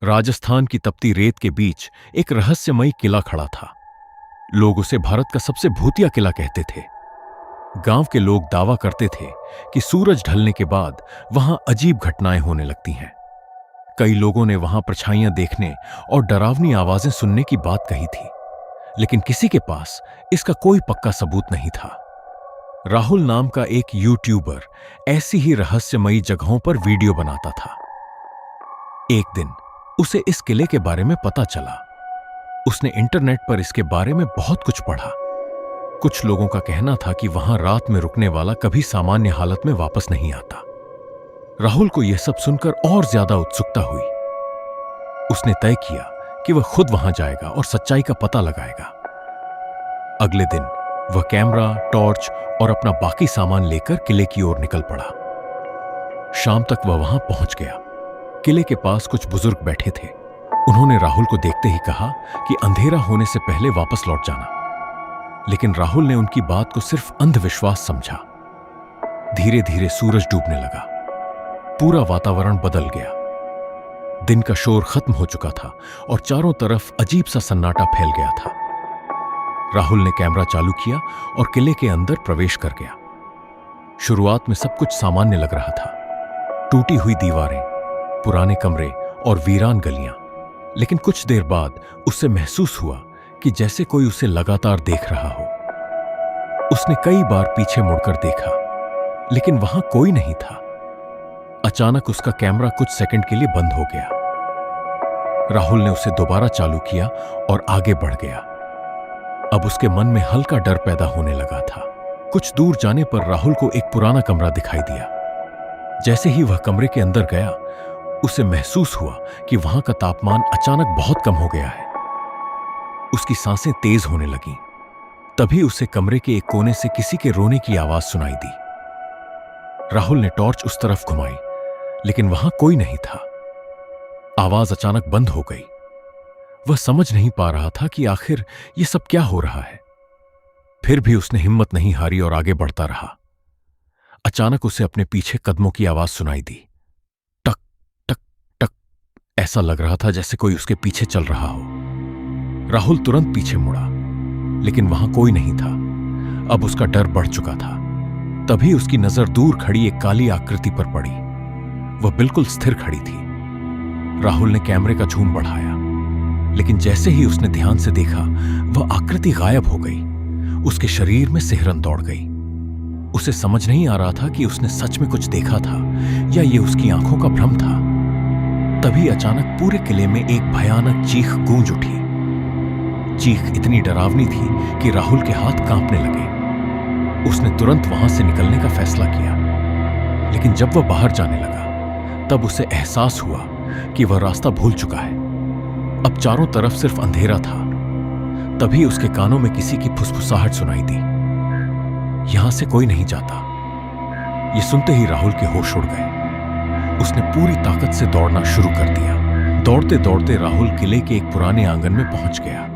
राजस्थान की तपती रेत के बीच एक रहस्यमयी किला खड़ा था। लोग उसे भारत का सबसे भूतिया किला कहते थे। गांव के लोग दावा करते थे कि सूरज ढलने के बाद वहां अजीब घटनाएं होने लगती हैं। कई लोगों ने वहां परछाइयां देखने और डरावनी आवाजें सुनने की बात कही थी, लेकिन किसी के पास इसका कोई पक्का सबूत नहीं था। राहुल नाम का एक यूट्यूबर ऐसी ही रहस्यमयी जगहों पर वीडियो बनाता था। एक दिन उसे इस किले के बारे में पता चला। उसने इंटरनेट पर इसके बारे में बहुत कुछ पढ़ा। कुछ लोगों का कहना था कि वहां रात में रुकने वाला कभी सामान्य हालत में वापस नहीं आता। राहुल को यह सब सुनकर और ज्यादा उत्सुकता हुई। उसने तय किया कि वह खुद वहां जाएगा और सच्चाई का पता लगाएगा। अगले दिन वह कैमरा, टॉर्च और अपना बाकी सामान लेकर किले की ओर निकल पड़ा। शाम तक वह वहां पहुंच गया। किले के पास कुछ बुजुर्ग बैठे थे। उन्होंने राहुल को देखते ही कहा कि अंधेरा होने से पहले वापस लौट जाना, लेकिन राहुल ने उनकी बात को सिर्फ अंधविश्वास समझा। धीरे धीरे सूरज डूबने लगा। पूरा वातावरण बदल गया। दिन का शोर खत्म हो चुका था और चारों तरफ अजीब सा सन्नाटा फैल गया था। राहुल ने कैमरा चालू किया और किले के अंदर प्रवेश कर गया। शुरुआत में सब कुछ सामान्य लग रहा था। टूटी हुई दीवारें, पुराने कमरे और वीरान गलियां। लेकिन कुछ देर बाद उसे महसूस हुआ कि जैसे कोई उसे लगातार देख रहा हो। उसने कई बार पीछे मुड़कर देखा, लेकिन वहां कोई नहीं था। अचानक उसका कैमरा कुछ सेकंड के लिए बंद हो गया। राहुल ने उसे दोबारा चालू किया और आगे बढ़ गया। अब उसके मन में हल्का डर पैदा होने लगा था। कुछ दूर जाने पर राहुल को एक पुराना कमरा दिखाई दिया। जैसे ही वह कमरे के अंदर गया, उसे महसूस हुआ कि वहां का तापमान अचानक बहुत कम हो गया है। उसकी सांसें तेज होने लगीं। तभी उसे कमरे के एक कोने से किसी के रोने की आवाज सुनाई दी। राहुल ने टॉर्च उस तरफ घुमाई, लेकिन वहां कोई नहीं था। आवाज अचानक बंद हो गई। वह समझ नहीं पा रहा था कि आखिर यह सब क्या हो रहा है। फिर भी उसने हिम्मत नहीं हारी और आगे बढ़ता रहा। अचानक उसे अपने पीछे कदमों की आवाज सुनाई दी। टक टक टक। ऐसा लग रहा था जैसे कोई उसके पीछे चल रहा हो। राहुल तुरंत पीछे मुड़ा, लेकिन वहां कोई नहीं था। अब उसका डर बढ़ चुका था। तभी उसकी नजर दूर खड़ी एक काली आकृति पर पड़ी। वह बिल्कुल स्थिर खड़ी थी। राहुल ने कैमरे का झूम बढ़ाया, लेकिन जैसे ही उसने ध्यान से देखा, वह आकृति गायब हो गई। उसके शरीर में सिहरन दौड़ गई। उसे समझ नहीं आ रहा था कि उसने सच में कुछ देखा था या ये उसकी आंखों का भ्रम था। तभी अचानक पूरे किले में एक भयानक चीख गूंज उठी। चीख इतनी डरावनी थी कि राहुल के हाथ कांपने लगे। उसने तुरंत वहां से निकलने का फैसला किया, लेकिन जब वह बाहर जाने लगा, तब उसे एहसास हुआ कि वह रास्ता भूल चुका है। अब चारों तरफ सिर्फ अंधेरा था। तभी उसके कानों में किसी की फुसफुसाहट सुनाई दी। यहां से कोई नहीं जाता। यह सुनते ही राहुल के होश उड़ गए। उसने पूरी ताकत से दौड़ना शुरू कर दिया। दौड़ते दौड़ते राहुल किले के एक पुराने आंगन में पहुंच गया,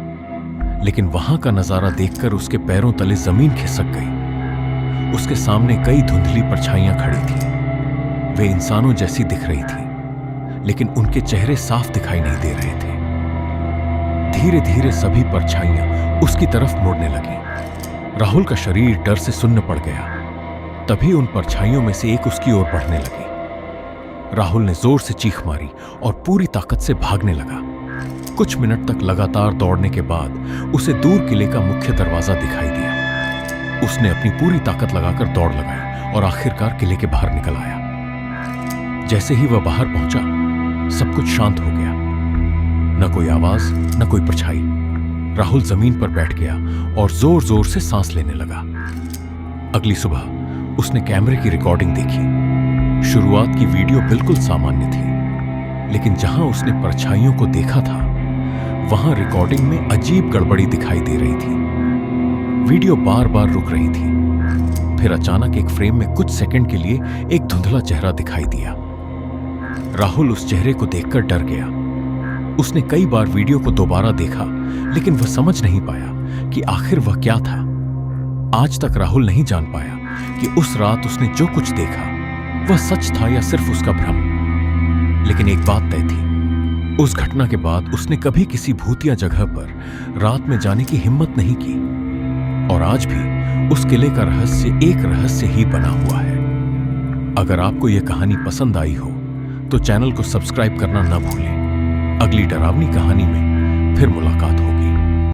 लेकिन वहां का नजारा देखकर उसके पैरों तले जमीन खिसक गई। उसके सामने कई धुंधली परछाइयां खड़ी थीं। वे इंसानों जैसी दिख रही थीं, लेकिन उनके चेहरे साफ दिखाई नहीं दे रहे थे। धीरे धीरे सभी परछाइयां उसकी तरफ मुड़ने लगीं। राहुल का शरीर डर से सुन्न पड़ गया। तभी उन परछाइयों में से एक उसकी ओर बढ़ने लगी। राहुल ने जोर से चीख मारी और पूरी ताकत से भागने लगा। कुछ मिनट तक लगातार दौड़ने के बाद उसे दूर किले का मुख्य दरवाजा दिखाई दिया। उसने अपनी पूरी ताकत लगाकर दौड़ लगाई और आखिरकार किले के बाहर निकल आया। जैसे ही वह बाहर पहुंचा, सब कुछ शांत हो गया। न कोई आवाज, न कोई परछाई। राहुल जमीन पर बैठ गया और जोर जोर से सांस लेने लगा। अगली सुबह उसने कैमरे की रिकॉर्डिंग देखी। शुरुआत की वीडियो बिल्कुल सामान्य थी, लेकिन जहां उसने परछाइयों को देखा था, वहां रिकॉर्डिंग में अजीब गड़बड़ी दिखाई दे रही थी। वीडियो बार बार रुक रही थी। फिर अचानक एक फ्रेम में कुछ सेकंड के लिए एक धुंधला चेहरा दिखाई दिया। राहुल उस चेहरे को देखकर डर गया। उसने कई बार वीडियो को दोबारा देखा, लेकिन वह समझ नहीं पाया कि आखिर वह क्या था। आज तक राहुल नहीं जान पाया कि उस रात उसने जो कुछ देखा वह सच था या सिर्फ उसका भ्रम। लेकिन एक बात तय थी, उस घटना के बाद उसने कभी किसी भूतिया जगह पर रात में जाने की हिम्मत नहीं की और आज भी उस किले का रहस्य एक रहस्य ही बना हुआ है। अगर आपको यह कहानी पसंद आई हो तो चैनल को सब्सक्राइब करना न भूलें। अगली डरावनी कहानी में फिर मुलाकात हो।